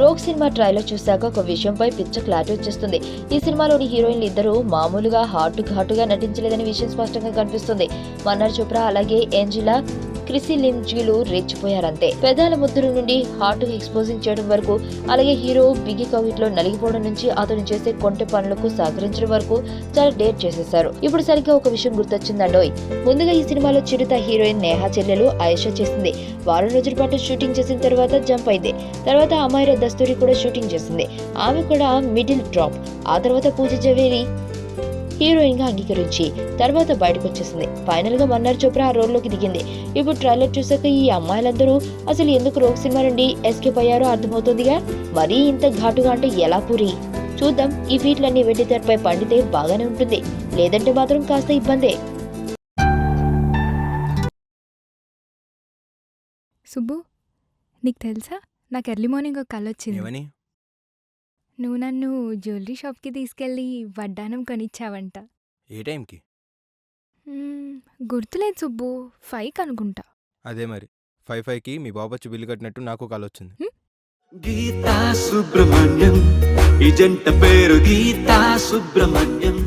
Rogue cinema trailer చూశాక ఒక విషయంపై పిచ్చ క్లారిటీ వచ్చేస్తుంది. ఈ సినిమాలోని హీరోయిన్లు ఇద్దరు మామూలుగా ఘాటుగా నటించలేదనే విషయం స్పష్టంగా కనిపిస్తుంది. మన్నర్ చోప్రా అలాగే ఏంజెలా క్రిసి లిమ్జీలు రెచ్చిపోయారంతే. పెదాల ముద్దుల నుండి హాట్ ఎక్స్పోజింగ్ చేయడం వరకు, అలాగే హీరో బిగి కవిట్లో నలిగిపోవడం నుంచి అతను చేసే కొంటె పనులకు సహకరించడం వరకు చాలా డేట్ చేసేశారు. ఇప్పుడు సరిగ్గా ఒక విషయం గుర్తొచ్చిందండోయ్. ముందుగా ఈ సినిమాలో చిరుత హీరోయిన్ నేహా చెల్లెలు ఆయేషా చేసింది. వారం రోజుల పాటు షూటింగ్ చేసిన తర్వాత జంప్ అయింది. తర్వాత అమైరా దస్తూరి కూడా షూటింగ్ చేసింది. ఆమె కూడా మిడిల్ డ్రాప్. ఆ తర్వాత పూజ జవేరి హీరోయిన్ గా అంగీకరించి తర్వాత బయటకు వచ్చేసింది. ఫైనల్ గా మన్నర్ చోప్రా ఆ రోల్లోకి దిగింది. ఇప్పుడు ట్రైలర్ చూసాక ఈ అమ్మాయిలందరూ అసలు ఎందుకు రోగ్ సినిమా నుండి ఎస్కేప్ అయ్యారో అర్థమవుతుందిగా. మరీ ఇంత ఘాటుగా అంటే ఎలా పూరి? చూద్దాం. ఈ ఫీట్లన్నీ వెండితెరపై పండితే బాగానే ఉంటుంది, లేదంటే మాత్రం కాస్త ఇబ్బందే. సుబ్బు, నీకు తెలుసా, నాకు ఎర్లీ మార్నింగ్ ఒక కల వచ్చింది. ఏమని? నువ్వు నన్ను జ్యువెలరీ షాప్కి తీసుకెళ్ళి వడ్డానం కొనిచ్చావంట. ఏ టైంకి? గుర్తులేదు సుబ్బు, 5కి అనుకుంటా. అదే మరి 5:05కి మీ బాబొచ్చి బిల్లు కట్టినట్టు నాకు కాల్ వచ్చింది. గీతా సుబ్రహ్మణ్యం, ఈ జంట పేరు గీతా సుబ్రహ్మణ్యం.